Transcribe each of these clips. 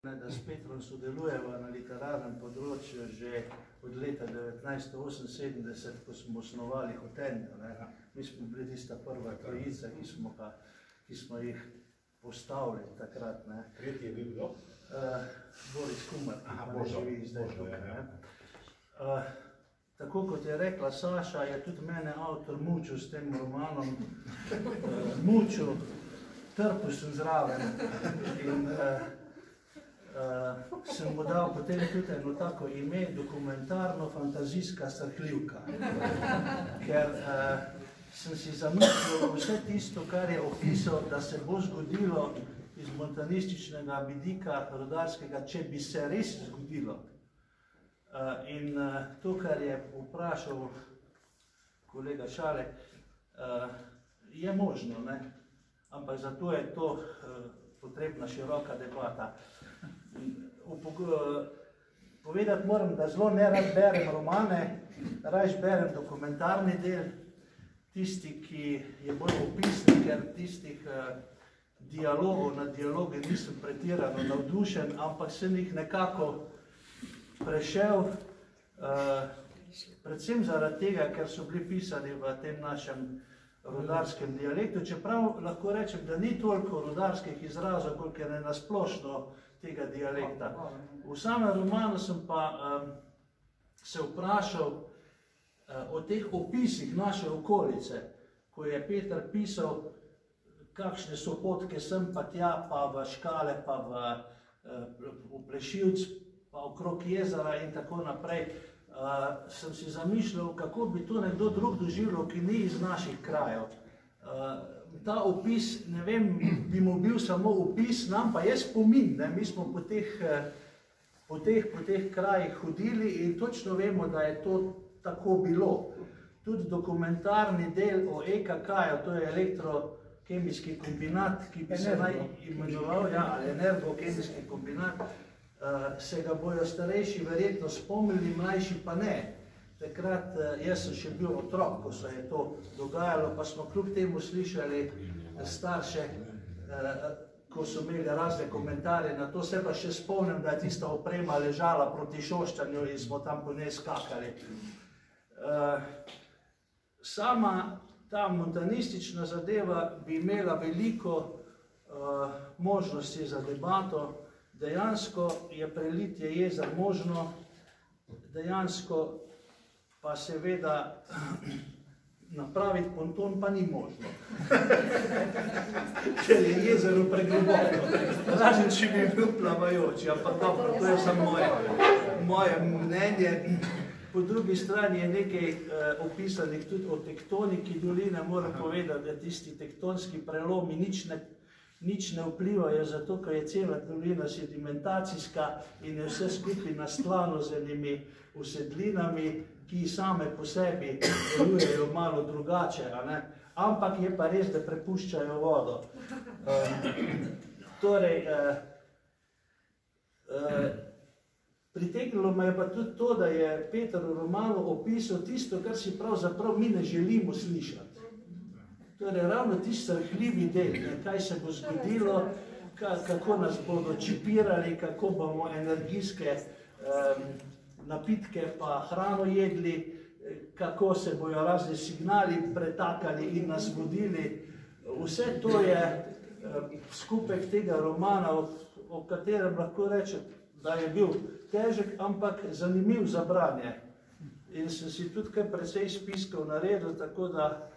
Da s Petrom sodelujeva na literarnem področju že od leta 1978, ko smo osnovali Hotenjo. Mi smo bili tista prva trojica, ki smo jih postavili takrat. Tretji je bil kdo? Boris Kumar, ki pa ne živi zdaj tukaj. Tako kot je rekla Saša, je tudi mene avtor mučil s tem romanom. Mučil, trpil sem zraven in sem mu dal potem tudi eno tako ime, dokumentarno-fantazijska srhljivka. Ker sem si zamislil vse tisto, kar je opisal, da se bo zgodilo iz montanističnega vidika rudarskega, če bi se res zgodilo. In to, kar je vprašal kolega Šarek, je možno, ampak zato je to potrebna široka debata. Povedati moram, da zelo nerad berem romane, rajš berem dokumentarni del, tisti, ki je bolj opisni, ker tistih dialogov na dialoge nisem pretirano navdušen, ampak sem jih nekako prešel, predvsem zaradi tega, ker so bili pisani v tem našem rudarskem dialektu, čeprav lahko rečem, da ni toliko rudarskih izrazov, koliko je nasplošno tega dialekta. V samem romanu sem pa se vprašal o teh opisih naše okolice, ko je Peter pisal, kakšne so potke sem pa tja, pa v Škale, pa v Plešivc, pa okrog jezera in tako naprej. Sem si zamišljal, kako bi to nekdo drug doživljal, ki ni iz naših krajev. Ta opis, ne vem, bi mu bil samo opis, nam pa je spomin. Mi smo po teh krajih hodili in točno vemo, da je to tako bilo. Tudi dokumentarni del o EKK-ju, to je elektrokemijski kombinat, ki bi se naj imenoval, ali energokemijski kombinat, se ga bojo starejši verjetno spomnili, mlajši pa ne. Takrat jaz sem še bil otrok, ko se je to dogajalo, pa smo kljub temu slišali starše, ko so imeli razne komentarje na to. Se pa še spomnim, da je tista oprema ležala proti Šoštanju in smo tam po njej skakali. Sama ta montanistična zadeva bi imela veliko možnosti za debato. Dejansko je prelitje jezer možno, dejansko pa seveda napraviti ponton pa ni možno. Ker je jezero pregloboko. Razen, če bi bil plavajoči, ampak dobro, to je samo moje mnenje. Po drugi strani je nekaj opisanih tudi o tektoniki doline. Moram povedati, da tisti tektonski prelomi nič ne vplivajo, zato ker je cela dolina sedimentacijska in je vse skupaj nastlano z enimi usedlinami, ki same po sebi delujejo malo drugače, ampak je pa res, da prepuščajo vodo. Torej, pritegnilo me je pa tudi to, da je Peter v romanu opisal tisto, kar si pravzaprav mi ne želimo slišati. Torej, ravno tisti srhljivi del, kaj se bo zgodilo, kako nas bodo čipirali, kako bomo energijske napitke pa hrano jedli, kako se bojo razni signali pretakali in nas vodili. Vse to je skupek tega romana, o katerem lahko rečem, da je bil težek, ampak zanimiv za branje. In sem si tudi kar precej spiskov naredil, tako da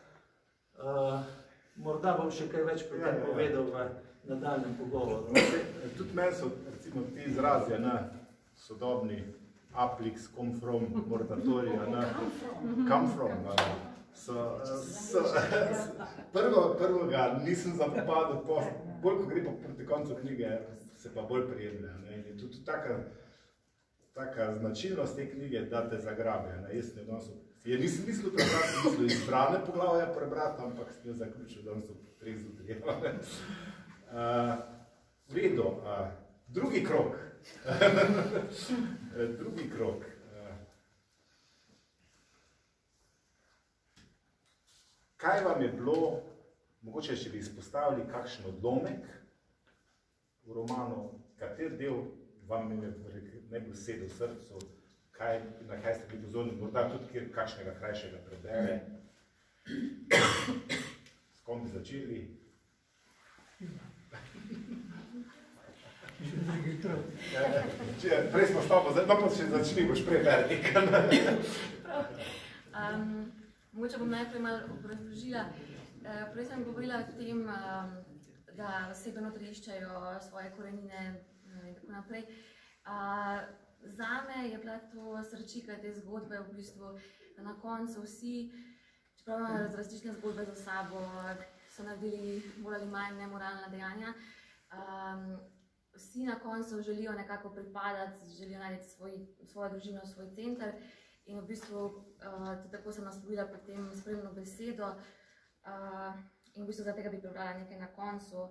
morda bom še kaj več potem povedal v nadaljnem pogovoru. Tudi meni so recimo ti izrazi, sodobni aplix, come from, mortatorija, come from. Prvega nisem zapopadal, bolj ko gre pa proti koncu knjige, se pa bolj prijedne. In tudi taka značilnost te knjige, da te zagrabe. Nisem mislil prebrati, sem mislil izbrane poglavje prebrati, ampak sem jo zaključil, da so treh zudrijeva. V redu, drugi krog. Drugi krog. Kaj vam je bilo, mogoče še bi izpostavili kakšen odlomek v romanu, kater del vam je najbolj sedel v srcu, na kaj ste bili pozorni, morda tudi kakšnega krajšega prebere. S kom bi začeli? Prej smo s tabo, no pa še začeli, boš prej vernik. Mogoče bom najprej malo obrazložila. Prej sem govorila o tem, da osebe notri iščejo svoje korenine in tako naprej. Zame je bila to srčika te zgodbe v bistvu, da na koncu vsi, čeprav imajo različne zgodbe za sabo, so naredili bolj ali manj nemoralna dejanja, vsi na koncu želijo nekako pripadati, želijo najti svojo družino, svoj center in v bistvu tako sem naslovila potem spremno besedo in v bistvu za tega bi prebrala nekaj na koncu,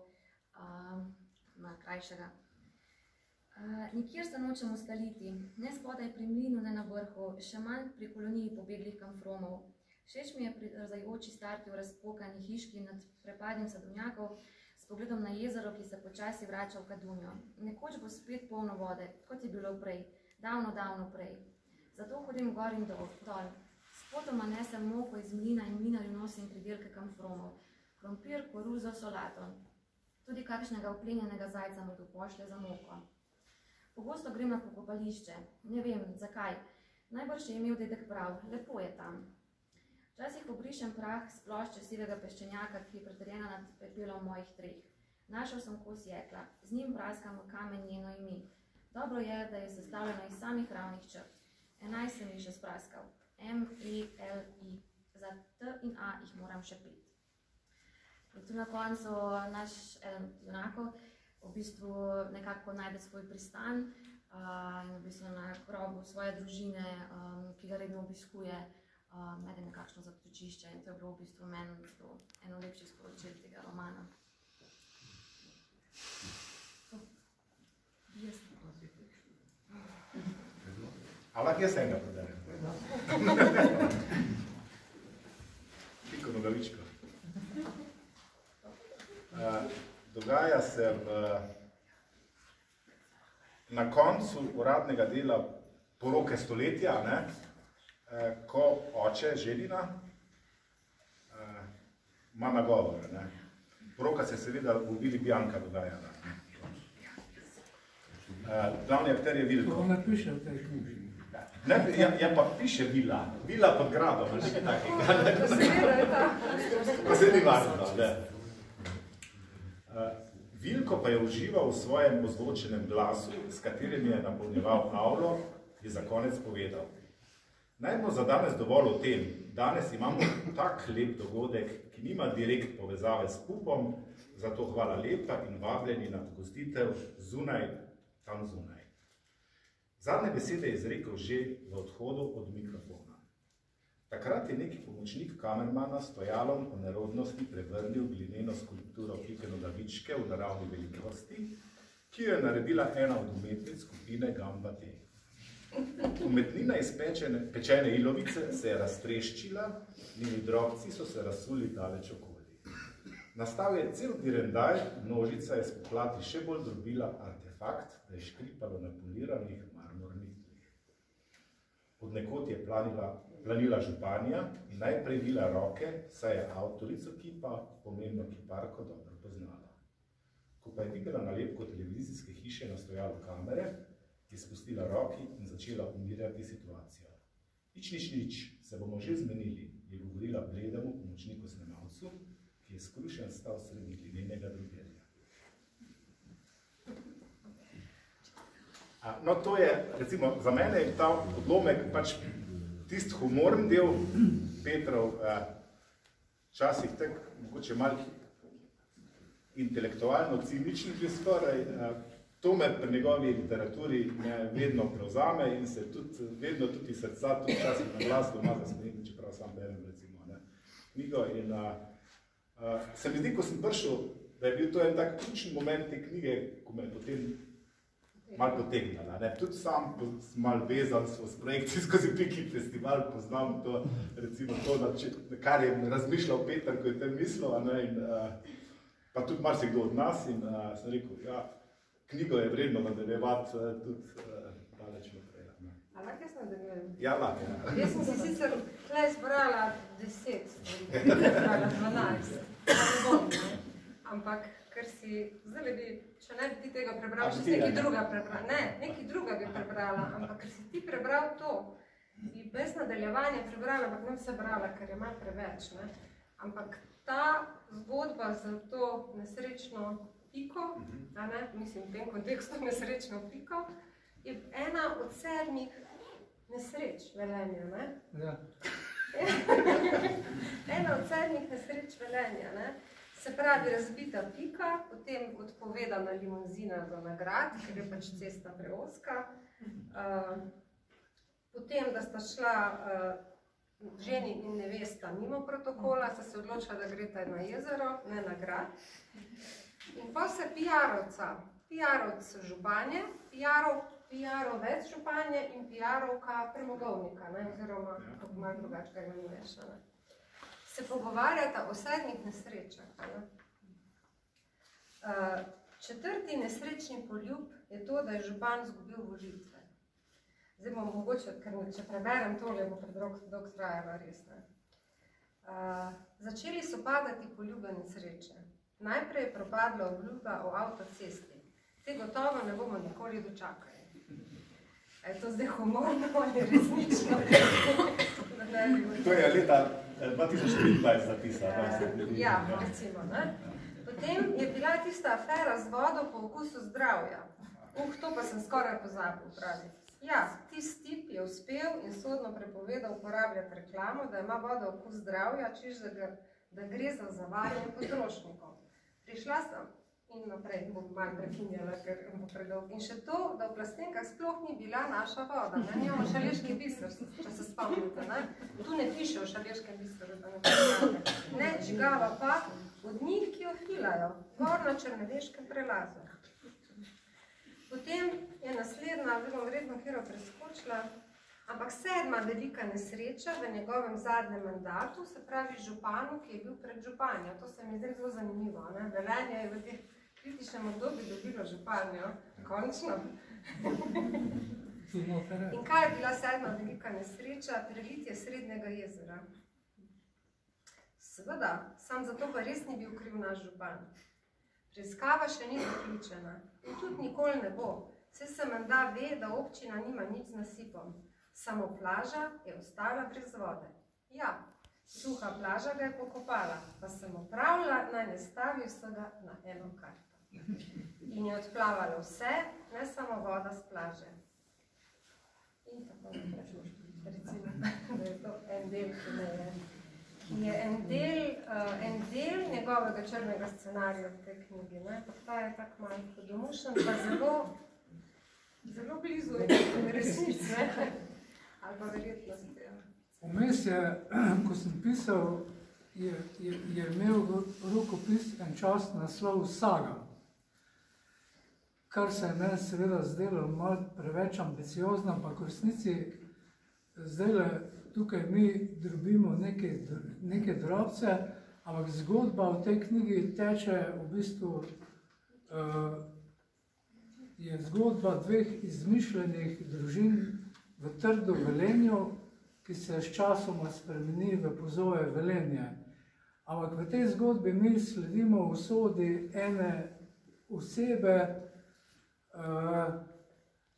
krajšega. Nikjer se nočem ustaliti, ne spodaj pri mlinu, ne na vrhu, še manj pri koloniji pobeglih kamfromov. Všeč mi je prizajoči starti v razpokani hiški nad prepadnim sadovnjakov s pogledom na jezero, ki se počasi vrača v Kadunjo. Nekoč bo spet polno vode, kot je bilo prej, davno, davno prej. Zato hodim gor in dol. Spotoma nesem moko iz mlina in mlinarju nosim pridelke kamfromov, krompir, koruzo, solato. Tudi kakšnega oplenjenega zajca mu dopošlje za moko. Pogosto grem na pokopališče, ne vem, zakaj. Najbrž je imel dedek prav, lepo je tam. Včasih pobrišem prah s plošče sivega peščenjaka, ki je pretrjena nad pepelom mojih treh. Našel sem kos jekla, z njim praskam v kamen njeno ime. Dobro je, da je sestavljeno iz samih ravnih črt. 11 sem jih še spraskal. M, E, L, I. Za T in A jih moram še 5. In tu na koncu naš eden junakov v bistvu nekako najde svoj pristan in v bistvu na grobu svoje družine, ki ga redno obiskuje, najde nekakšno zatočišče in to je bilo v bistvu meni eno lepših sporočil tega romana. A lahko jaz enega preberem? Piko nogavičko. Dogaja se na koncu uradnega dela poroke stoletja, ko oče Želina ima nagovor. Poroka se seveda v Vili Bianca dogaja. Glavni akter je Vilko. To ne piše v tej knjiži. Ja, pa piše Vila. Vila pod gradom, nekaj takega. Pa se ni varno, ne. Vilko pa je užival v svojem ozvočenem glasu, s katerim je napolnjeval avlo, je za konec povedal. Naj bo za danes dovolj o tem. Danes imamo tak lep dogodek, ki nima direkt povezave s pupom, zato hvala lepa in vabljeni na pogostitev zunaj, tam zunaj. Zadnje besede je izrekel že v odhodu od mikrofona. Takrat je neki pomočnik kamermana s stojalom o nerodnosti prevrnil glineno skulpturo Pike Nogavičke v naravni velikosti, ki jo je naredila ena od umetnic skupine Gamba T. Umetnina iz pečene ilovice se je raztreščila, njeni drobci so se razsuli daleč okoli. Nastal je cel direndaj, množica je s poplati še bolj drobila artefakt, da je škripalo na poliranih marmornih tleh. Od nekod je planila županja in najprej vila roke, saj je avtorico kipa, pomembno kiparko, dobro poznala. Ko pa je videla nalepko televizijske hiše na stojalu kamere, je spustila roki in začela umirjati situacijo. Nič, se bomo že zmenili, je govorila bledemu pomočniku snemalcu, ki je skrušen stal sredi glinenega drobelja. No, to je, recimo, za mene je ta odlomek pač tisti humorn del Petrov, včasih tako, mogoče malo intelektualno cinični že skoraj. To me pri njegovi literaturi vedno prevzame in se tudi, vedno tudi iz srca, tudi včasih na glas doma zasmejim, čeprav sam berem, recimo, knjigo. In se mi zdi, ko sem prišel, da je bil to en tak ključni moment te knjige, ko me je potem malo potegnala. Tudi sam sem malo vezan s projekti skozi Piki festival, poznam to, recimo to, kar je razmišljal Peter, ko je tem mislil, pa tudi marsikdo od nas in sem rekel, ja, knjigo je vredno nadaljevati tudi daleč naprej. A lahko jaz nadaljujem? Ja, lahko, ja. Jaz sem si sicer tle izbrala 10, izbrala 12, ne bom, ne? Ampak, ker si, zdaj bi, če ne bi ti tega prebral, še nekaj druga prebrala. Ne, nekaj druga bi prebrala, ampak ker si ti prebral to, bi bez nadaljevanja prebrala, ampak ne vse brala, ker je malo preveč, ne? Ampak ta zgodba za to nesrečno piko, a ne, mislim, v tem kontekstu nesrečno piko, je ena od 7 nesreč Velenja, ne? Ja. Ena od 7 nesreč Velenja, ne? Se pravi, razbita pika, potem odpovedana limuzina do nagrad, ker je pač cesta preozka. Potem, da sta šla ženi in nevesta mimo protokola, sta se odločila, da greta na jezero, ne na grad. In pa se PR-ovc županje, PR-ovec županje in PR-ovka premogovnika, ne, oziroma kako malo drugačega imenuješ, ne. Se pogovarjata o 7 nesrečah. Ne. 4. nesrečni poljub je to, da je župan izgubil volitve. Zdaj bom mogoče, ker če preberem tole, bo predolgo trajalo res. Ne. Začeli so padati poljube nesreče. Najprej je propadla obljuba o avtocesti. Te gotovo ne bomo nikoli dočakali. A je to zdaj humorno ali resnično? To je leta 2023 zapisano. Ja, recimo, ne? Potem je bila tista afera z vodo po okusu zdravja. To pa sem skoraj pozabil, pravi. Ja, tisti tip je uspel in sodno prepovedal uporabljati reklamo, da ima voda okus zdravja, čiž da gre za zavajanje potrošnikov. Prišla sem in naprej bom malo prekinjala, ker bo predolg. In še to, da v plastenkah sploh ni bila naša voda. Ne, imamo Šaleški biser, če se spomnite. Ne? Tu ne piše o Šaleškem biseru, da ne poznate. Ne, žigava pa od njih, ki jo filajo, gor na Črneveškem prelazu. Potem je naslednja, bom verjetno kjero preskočila, ampak 7. velika nesreča v njegovem zadnjem mandatu, se pravi županu, ki je bil pred županjo. To se mi zdaj zelo zanimivo. Ne? Velenje je v tem kritičnem obdobju dobilo županjo, končno. In kaj je bila 7. velika nesreča? Prelitje Srednjega jezera. Seveda, sam zato pa res ni bil kriv naš župan. Preiskava še ni zaključena in tudi nikoli ne bo. Vse se menda ve, da občina nima nič z nasipom. Samo plaža je ostala brez vode. Ja, suha plaža ga je pokopala, pa sem opravila, naj ne stavi vsega na eno karto. In je odplavalo vse, ne samo voda s plaže. In tako naprej. Recimo, da je to en del, ki je en del njegovega črnega scenarija v tej knjigi. Ta je tak malo podomušen, pa zelo blizu resnice. Ali pa verjetnosti. Vmes je, ko sem pisal, je imel rokopis en čas naslov Saga, kar se je meni seveda zdelo malo preveč ambiciozno, ampak v resnici zdajle tukaj mi drobimo neke drobce, ampak zgodba v tej knjigi teče v bistvu, je zgodba 2 izmišljenih družin v Trdu Velenju, ki se s časoma spremeni v Pozoje Velenje. Ampak v tej zgodbi mi sledimo usodi ene osebe,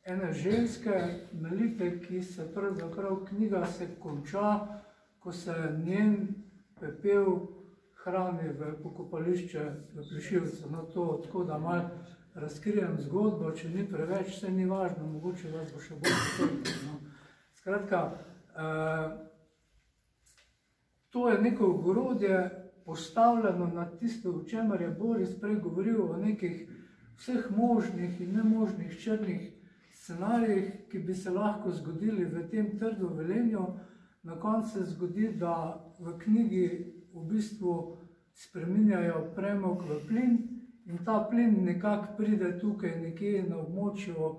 ene ženske, Melite, ki se pravzaprav knjiga se konča, ko se njen pepel hrani v pokopališče v Plešivcu. No to tako, da malo razkrijem zgodbo, če ni preveč, vse ni važno, mogoče vas bo še bolj potrpil. Skratka, to je neko ogrodje postavljeno na tisto, o čemer je Boris prej govoril, o nekih vseh možnih in nemožnih črnih scenarijih, ki bi se lahko zgodili v tem Trdu Velenju. Na koncu se zgodi, da v knjigi v bistvu spreminjajo premog v plin, in ta plin nekako pride tukaj nekje na območju,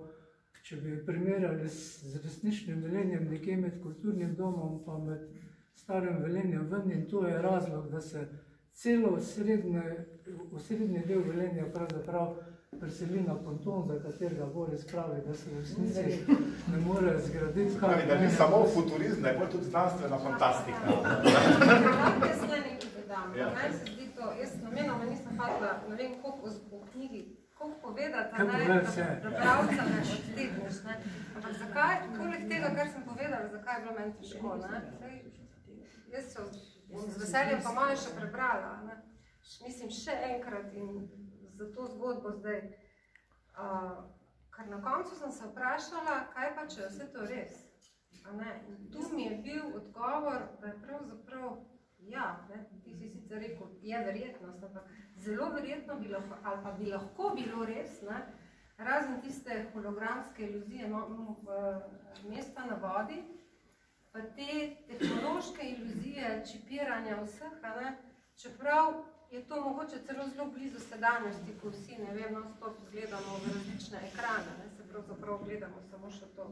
če bi primerjali z resničnim Velenjem, nekje med kulturnim domom pa med starim Velenjem ven, in to je razlog, da se celo osrednji del Velenja pravzaprav preseli na ponton, za katerega Boris pravi, da se v resnici ne more zgraditi. Pravi, da ni samo futurizm, da je bolj tudi znanstvena fantastika. Jaz le nekaj dodam. Meni se zdi to, jaz namenoma nisem hvatila, ne vem, koliko v knjigi, koliko povedati, da pravca ne odtegneš. Ampak zakaj, poleg tega, kar sem povedala, zakaj je bilo meni težko, jaz se z veseljem pa malo še prebrala, mislim še enkrat in za to zgodbo zdaj, ker na koncu sem se vprašala, kaj pa, če je vse to res. In tu mi je bil odgovor, da je pravzaprav, ja, ti si sicer rekel, je verjetnost, ampak zelo verjetno bi lahko, ali pa bi lahko bilo res, razen tiste hologramske iluzije mesta na vodi, pa te tehnološke iluzije čipiranja vseh, čeprav je to mogoče celo zelo blizu sedanjosti, ko vsi, ne vem, non-stop gledamo v različne ekrane, se pravzaprav gledamo samo še to.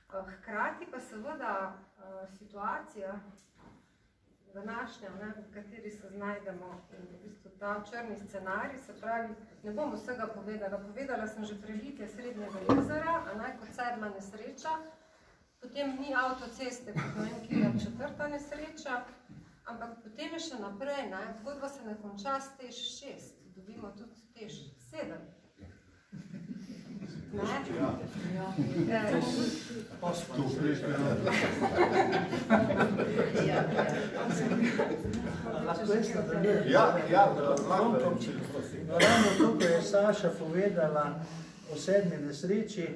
Hkrati pa seveda situacija današnja, v kateri se znajdemo, in v bistvu ta črni scenarij, se pravi, ne bom vsega povedala. Povedala sem že prelitje Srednjega jezera, kot 7. nesreča, potem ni avtoceste, kot ne vem, ki je 4. nesreča, ampak potem je še naprej, zgodba se ne konča s Tež 6, dobimo tudi Tež 7. Ravno to, ko je Saša povedala o 7. nesreči,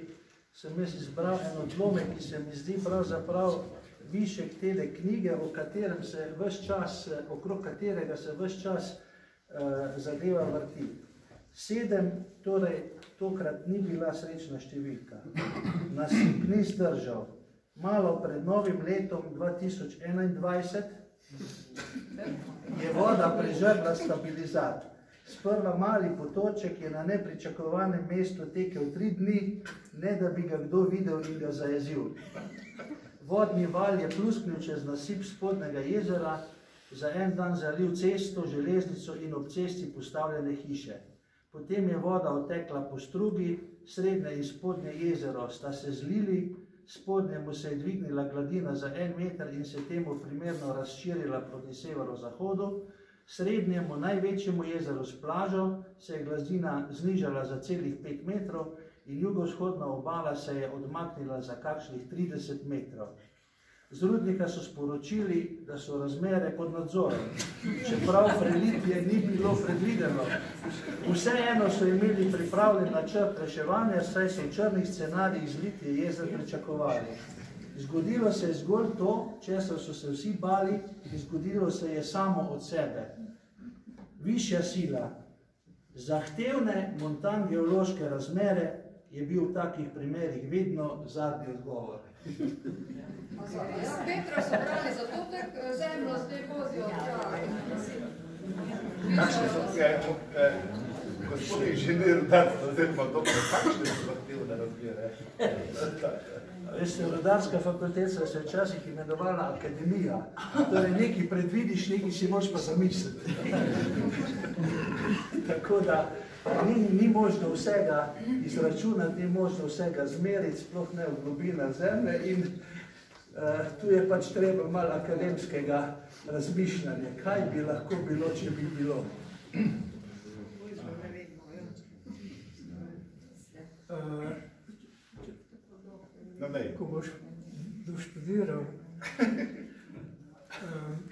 sem jaz izbral en odlomek, ki se mi zdi pravzaprav višek tele knjige, okrog katerega se ves čas zadeva vrti. 7, torej tokrat ni bila srečna številka. Nasip ni zdržal. Malo pred novim letom 2021 je voda prežrla stabilizat. Sprva mali potoček je na nepričakovanem mestu tekel 3 dni, ne da bi ga kdo videl in ga zajezil. Vodni val je plusknil čez nasip spodnjega jezera, za en dan zalil cesto, železnico in ob cesti postavljene hiše. Potem je voda odtekla po strugi, srednje in spodnje jezero sta se zlili, spodnjemu se je dvignila gladina za 1 meter in se temu primerno razširila proti severozahodu, srednjemu največjemu jezeru s plažo se je gladina znižala za celih 5 metrov in jugovzhodna obala se je odmaknila za kakšnih 30 metrov. Z rudnika so sporočili, da so razmere pod nadzorom, čeprav prelitje ni bilo predvideno. Vseeno so imeli pripravljen načrt reševanja, saj so v črnih scenarijih zlitje jezer pričakovali. Zgodilo se je zgolj to, česar so se vsi bali, in zgodilo se je samo od sebe. Višja sila, zahtevne montangeološke razmere je bil v takih primerih vedno zadnji odgovor. Petra so brali zato, tak zemljo zdaj vozijo. Kakšne so gospod inženir, oziroma doktor, kakšne so zahtevne razmere? Veste, rudarska fakulteta se je včasih imenovala akademija. Torej, nekaj predvidiš, nekaj si moraš pa zamisliti. Tako da ni možno vsega izračunati, ni možno vsega zmeriti, sploh ne v globinah zemlje in tu je pač treba malo akademskega razmišljanja, kaj bi lahko bilo, če bi bilo. Ko boš doštudiral.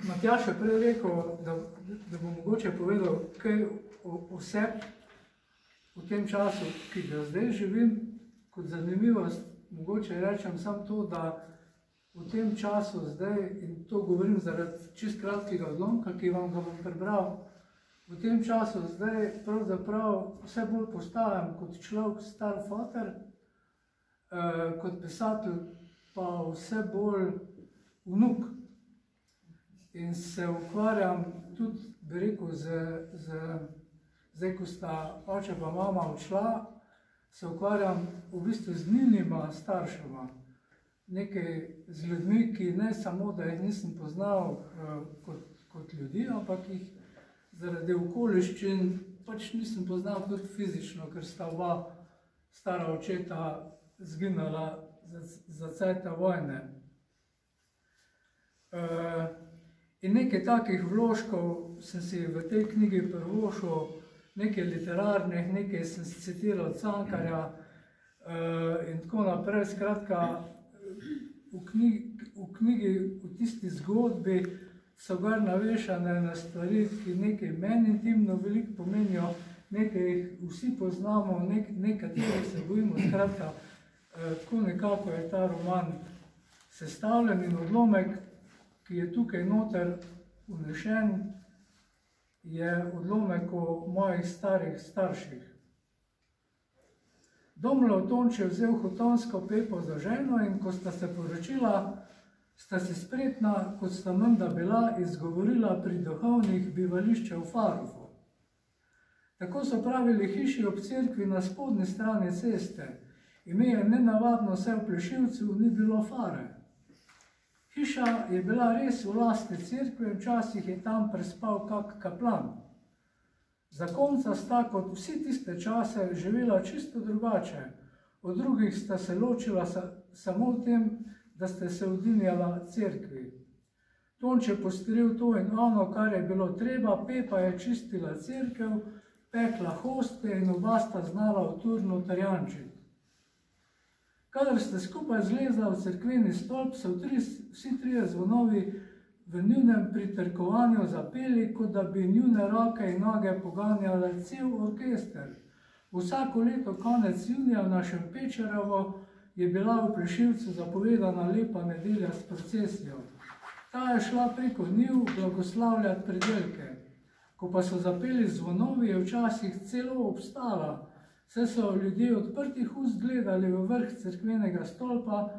Matjaž je prej rekel, da bo mogoče povedal kaj vse v tem času, ki ga zdaj živim. Kot zanimivost mogoče rečem samo to, da v tem času zdaj, in to govorim zaradi čist kratkega odlomka, ki vam ga bom prebral, v tem času zdaj pravzaprav vse bolj postajam kot človek star foter, kot pisatelj pa vse bolj vnuk. In se ukvarjam tudi, bi rekel, zdaj, ko sta oče pa mama odšla, se ukvarjam v bistvu z njunima staršema. Nekaj z ljudmi, ki ne samo, da jih nisem poznal kot ljudi, ampak jih zaradi okoliščin pač nisem poznal tudi fizično, ker sta oba stara očeta zginala za cajta vojne. In nekaj takih vložkov sem si v tej knjigi privošil, nekaj literarnih, nekaj sem citiral Cankarja in tako naprej. Skratka, v knjigi, v tisti zgodbi so gor navešane na stvari, ki nekaj meni intimno veliko pomenijo, nekaj jih vsi poznamo, nekateri se bojimo. Skratka, tako nekako je ta roman sestavljen in odlomek, ki je tukaj noter vnešen, je odlomek o mojih starih starših. Domlov Tonč je vzel hotonsko Pepo za ženo in ko sta se poročila, sta si spretna, kot sta menda bila, izgovorila pri duhovnih bivališča v Farufu. Tako so pravili hiši ob cerkvi na spodnji strani ceste. Ime je nenavadno, saj v Plešivcu ni bilo fare. Hiša je bila res v lasti cerkve, včasih je tam prespal kak kaplan. Zakonca sta kot vsi tiste čase živela čisto drugače. Od drugih sta se ločila samo v tem, da sta se udinjala cerkvi. Tonč je postoril to in ono, kar je bilo treba, Pepa je čistila cerkev, pekla hoste in oba sta znala v turnu tarjančiti. Kadar ste skupaj zlezla v cerkveni stolp, so vsi trije zvonovi v njunem pritrkovanju zapeli, kot da bi njune roke in noge poganjale cel orkester. Vsako leto konec junija v našem Pečerovo je bila v Plešivcu zapovedana lepa nedelja s procesijo. Ta je šla preko njiv blagoslavljati predelke. Ko pa so zapeli zvonovi, je včasih celo obstala, saj so ljudje odprtih ust gledali v vrh cerkvenega stolpa,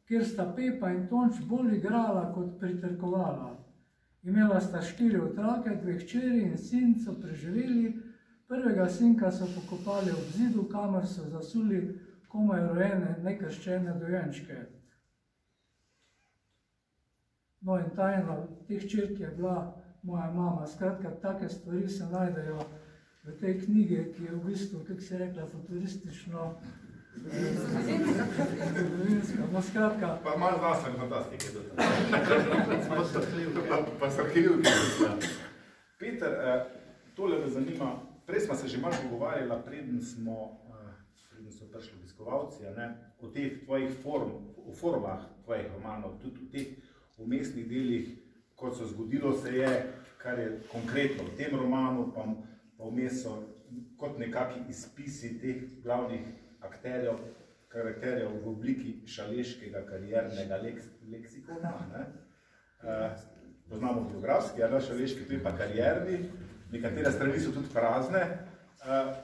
kjer sta Pepa in Tonč bolj igrala kot pritrkovala. Imela sta 4 otroke, 2 hčeri in sin so preživeli, prvega sinka so pokopali ob zidu, kamor so zasuli komaj rojene nekrščene dojenčke. No in tajna teh hčerk je bila moja mama. Skratka, take stvari se najdejo v tej knjigi, ki je v bistvu, kako se je rekla, futuristično, zgodovinska. No, skratka... Pa malo znanstvene fantastike do tam. Pa srhljivke. Peter, tole me zanima, prej smo se že malo pogovarjala, preden so prišli obiskovalci, o teh tvojih formah tvojih romanov, tudi v teh vmesnih delih, kot so Zgodilo se je, kar je konkretno v tem romanu, pa vmes so kot nekakšni izpisi teh glavnih karakterjev v obliki šaleškega kariernega leksikona. Poznamo biografski, šaleški, tu je pa karierni, nekatere strani so tudi prazne.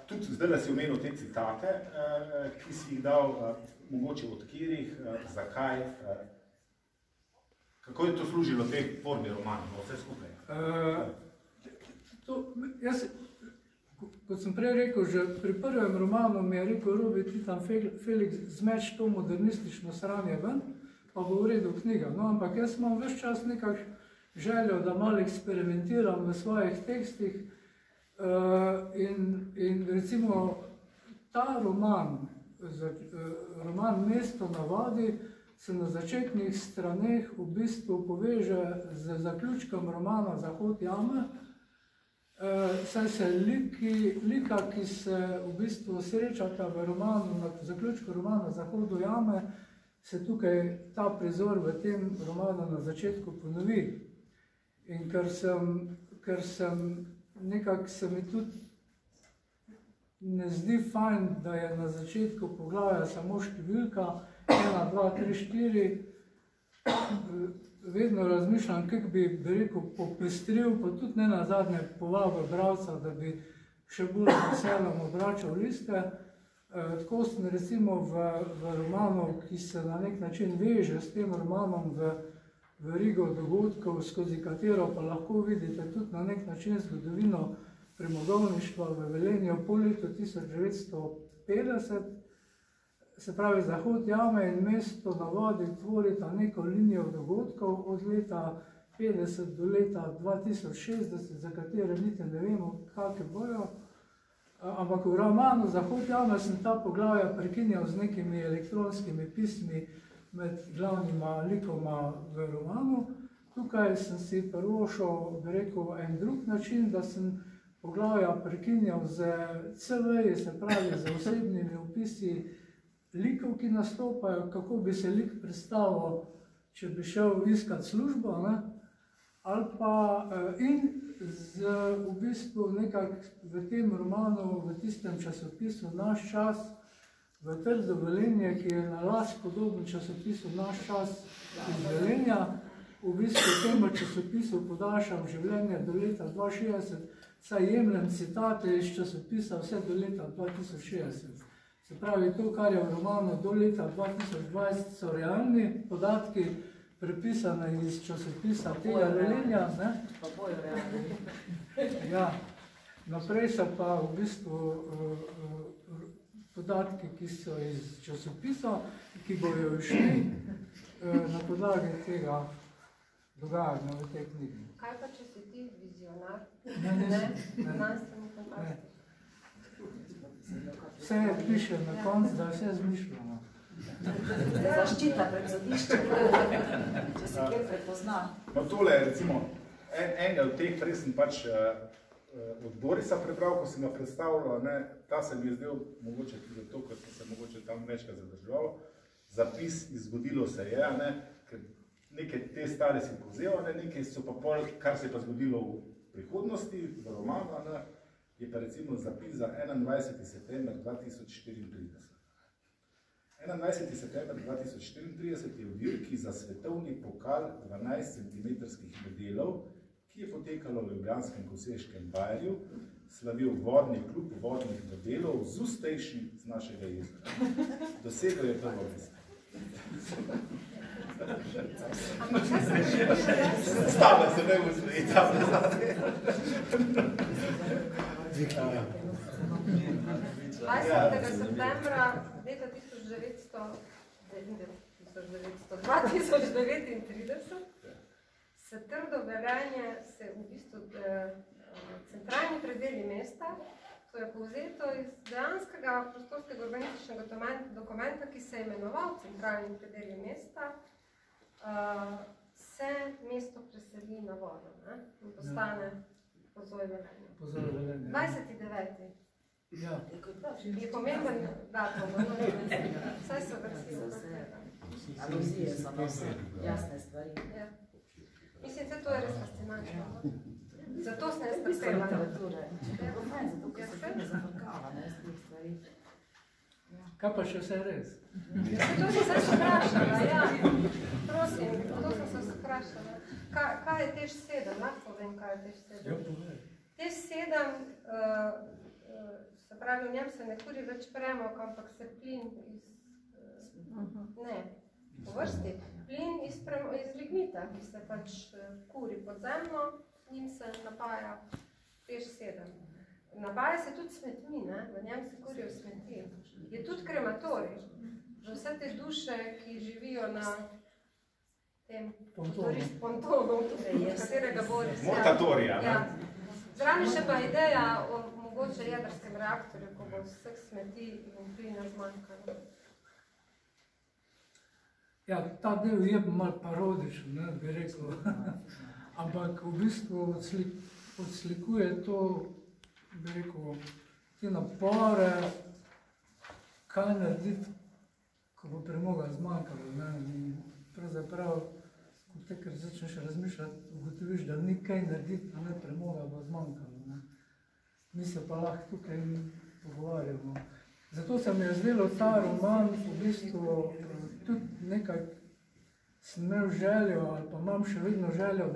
Tudi zdaj si omenil te citate, ki si jih dal, mogoče od katerih, zakaj, kako je to služilo tej formi romana, vse skupaj? Kot sem prej rekel, že pri prvem romanu mi je rekel Robi Titan Felix, zmeč to modernistično sranje ven, pa bo v redu knjiga. No, ampak jaz imam ves čas nekak željo, da malo eksperimentiram v svojih tekstih in recimo ta roman Mesto na vodi, se na začetnih straneh v bistvu poveže z zaključkom romana Zahod jame, saj se lika, ki se v bistvu srečata v romanu, na zaključku romana Zahodu jame, se tukaj ta prizor v tem romanu na začetku ponovi. In ker sem nekako se mi tudi ne zdi fajn, da je na začetku poglavja samo številka 1, 2, 3, 4, vedno razmišljam, kako bi rekel, popestril, pa tudi ne nazadnje povabil bralca, da bi še bolj veselom obračal liste. Tako sem recimo v romanu, ki se na nek način veže s tem romanom v rigo dogodkov, skozi katero pa lahko vidite tudi na nek način zgodovino premogovništva v Velenju po letu 1950. Se pravi, Zahod jame in Mesto na vodi tvorita neko linijo dogodkov od leta 50 do leta 2060, za katere niti ne vemo, kakve bojo. ampak v romanu Zahod jame sem ta poglavja prekinjal z nekimi elektronskimi pismi med glavnima likoma v romanu. Tukaj sem si prvošel, bi rekel, en drug način, da sem poglavja prekinjal z CV, se pravi z osebnimi opisi likov, ki nastopajo, kako bi se lik predstavil, če bi šel iskat službo, ne? Ali pa in v bistvu nekako v tem romanu, v tistem časopisu Naš čas, v Trdo Velenje, ki je na las podoben časopisu Naš čas iz Velenja, v bistvu v tem časopisu podaljšam življenje do leta 2060, saj jemljem citate iz časopisa vse do leta 2060. Se pravi, to, kar je v romanu do leta 2020, so realni podatki, prepisane iz časopisa tega Velenja. Pa bojo realni. Ja, naprej so pa v bistvu podatki, ki so iz časopisa, ki bojo išli na podlagi tega dogajanja v tej knjigi. Kaj pa, če si ti vizionar? Ne. Znanstveni fantastik. Vse piše na koncu, da je vse zmišljeno. Zaščita pred sodiščem, če se kje prepozna. No tole, recimo, enega od teh, prej sem pač od Borisa prebral, ko sem ga predstavljal, ta se mi je zdel mogoče tudi zato, ker sem se mogoče tam večkrat zadrževal. Zapis izgodilo se je, ker neke te stare si povzel, neke so pa pol, kar se je pa zgodilo v prihodnosti, v romanu, je pa recimo zapis za 21. september 2034. 21. september 2034 je v dirki za svetovni pokal 12 cm modelov, ki je potekalo v ljubljanskem koseškem Bajerju, slavil vodni klub vodnih modelov Zoo Station z našega jezera. Dosegel je prvo mesto. Stavlja se ne v svoji tam nazadnje. 20. septembra leta 2039 se Trdo Velenje, se v bistvu centralni predeli mesta, to je povzeto iz dejanskega prostorskega urbanističnega dokumenta, ki se je imenoval centralni predeli mesta, se mesto preseli na vodo in postane Pozoj Velenje. 20.9. Ja. Je pomemben datum, vse so vrstili. Aluzije so na vse jasne stvari. Mislim, da to je res fascinantno. Zato sem jaz Bistvo trpela. literature. Zato, ker se filme zafrkava na teh stvari. Kaj pa še vse res? To sem se sprašala, ja. Prosim, to sem se sprašala. Kaj je tež 7? Lahko vem, kaj je tež 7. Ja, povej. Tež 7, se pravi, v njem se ne kuri več premog, ampak se plin iz... Ne, po vrsti. Plin iz lignita, ki se pač kuri podzemno, z njim se napaja tež 7. Napaja se tudi smetmi, v njem se kurijo smeti. Je tudi krematorij. Za vse te duše, ki živijo na tem pontonu, katerega Boris. Mortatorija. Ja. Zraven še pa ideja o mogoče jedrskem reaktorju, ko bo vseh smeti in plina zmanjkalo. Ja, ta del je malo parodičen, bi rekel. Ampak v bistvu odslikuje to, bi rekel, te napore, kaj narediti, ko bo premoga zmanjkalo. In pravzaprav, ko tekar začneš razmišljati, ugotoviš, da ni kaj narediti, a ne premoga bo zmanjkalo. Mi se pa lahko tukaj pogovarjamo. Zato se mi je zdelo ta roman v bistvu tudi nekaj, sem imel željo, ali pa imam še vedno željo,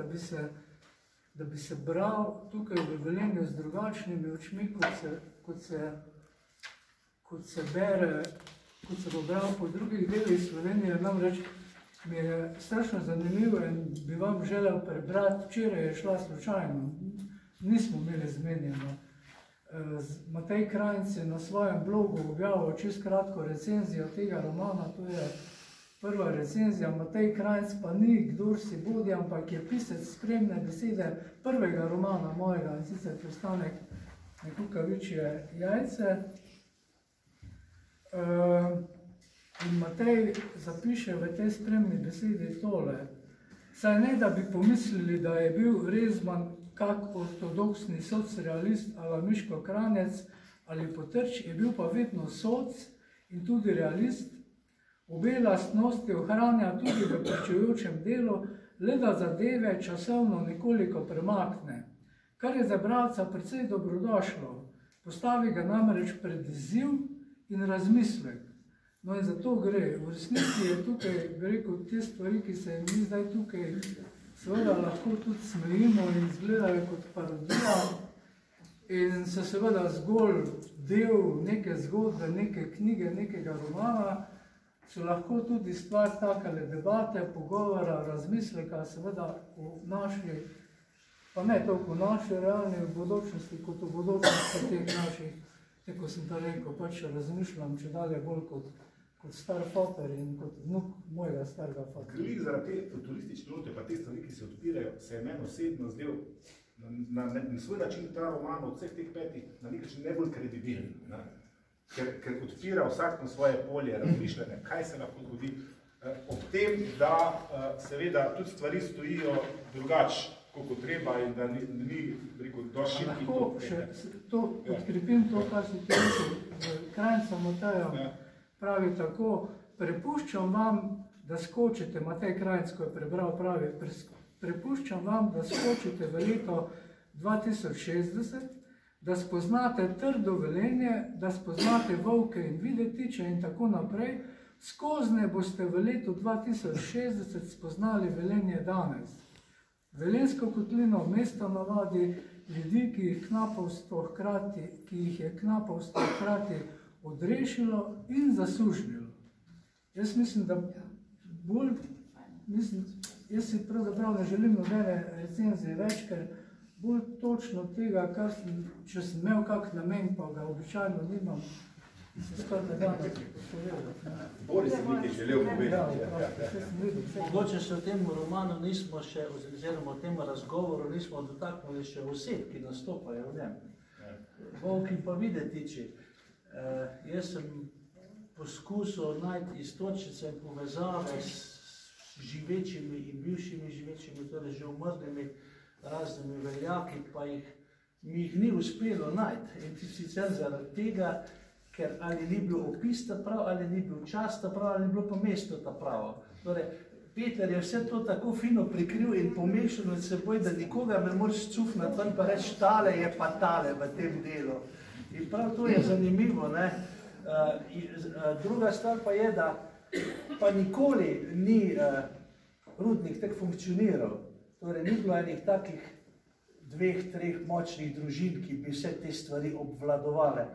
da bi se bral tukaj v Velenju z drugačnimi očmi, kot se bere, kot se bo bral po drugih delih Slovenije. Namreč mi je strašno zanimivo in bi vam želel prebrati, včeraj je šla slučajno, nismo imeli zmenjeno. Matej Krajnc je na svojem blogu objavil čisto kratko recenzijo tega romana, to je prva recenzija. Matej Krajnc pa ni kdor si bodi, ampak je pisec spremne besede prvega romana mojega, in sicer Pristanek kukavičje jajce. In Matej zapiše v tej spremni besedi tole. Saj ne, da bi pomislili, da je bil Rezman kak ortodoksni socrealist ali Miško Kranjec ali Potrč, je bil pa vedno soc in tudi realist. Obe lastnosti ohranja tudi v pričujočem delu, le da zadeve časovno nekoliko premakne, kar je za bralca precej dobrodošlo. Postavi ga namreč pred izziv in razmislek. No in za to gre. V resnici je tukaj, bi rekel, te stvari, ki se mi zdaj tukaj seveda lahko tudi smejimo in izgledajo kot parodija in se seveda zgolj del neke zgodbe, neke knjige, nekega romana, so lahko tudi stvar takale debate, pogovora, razmisleka, seveda v naši, pa ne toliko v naši realni bodočnosti, kot v bodočnosti teh naših, tako sem to rekel, pač razmišljam, če dalje bolj kot star fotor in kot vnuk mojega starega fotora. Glih zaradi te futuristične note, pa te stvari, ki se odpirajo, se je meni osebno zdel na svoj način ta roman od vseh teh 5 na nek način najbolj kredibilen. Ker odpira vsak na svoje polje razmišljanja, kaj se lahko zgodi. Ob tem, da seveda tudi stvari stojijo drugače, kot treba in da ni rekel, dosti šibkih. Lahko še to podkrepim to, kar si ti rekel, Krajnca Mateja pravi tako, prepuščam vam, da skočite, Matej Krajnc, ko je prebral, pravi, prepuščam vam, da skočite v leto 2060, da spoznate trdo Velenje, da spoznate volke in videtiče in tako naprej, skoznje boste v letu 2060 spoznali Velenje danes. Velensko kotlino mesto navadi ljudi, ki jih je knapovstvo hkrati odrešilo in zasužnilo. Jaz mislim, da bolj, jaz si pravzaprav ne želim nobene recenzije več, ker bolj točno tega, če sem imel kak namen, pa ga običajno nimam, se skoraj ne da povedati. Boris si nekaj želel povedati. Mogoče se v tem romanu nismo še, oziroma v tem razgovoru nismo dotaknili še oseb, ki nastopajo v njem. Volk in pa videtiči. Jaz sem poskusil najti istočnice in povezave s živečimi in bivšimi živečimi, torej že umrlimi raznimi veljaki, pa mi jih ni uspelo najti. In sicer zaradi tega, ker ali ni bil opis ta prav, ali ni bil čas ta prav, ali ni bilo pa mesto ta pravo. Torej, Peter je vse to tako fino prikril in pomešal med seboj, da nikoga ne moreš cufnati ven pa reči, tale je pa tale v tem delu. In prav to je zanimivo. Druga stvar pa je, da pa nikoli ni rudnik tako funkcioniral. Torej, ni bilo enih takih 2, 3 močnih družin, ki bi vse te stvari obvladovale.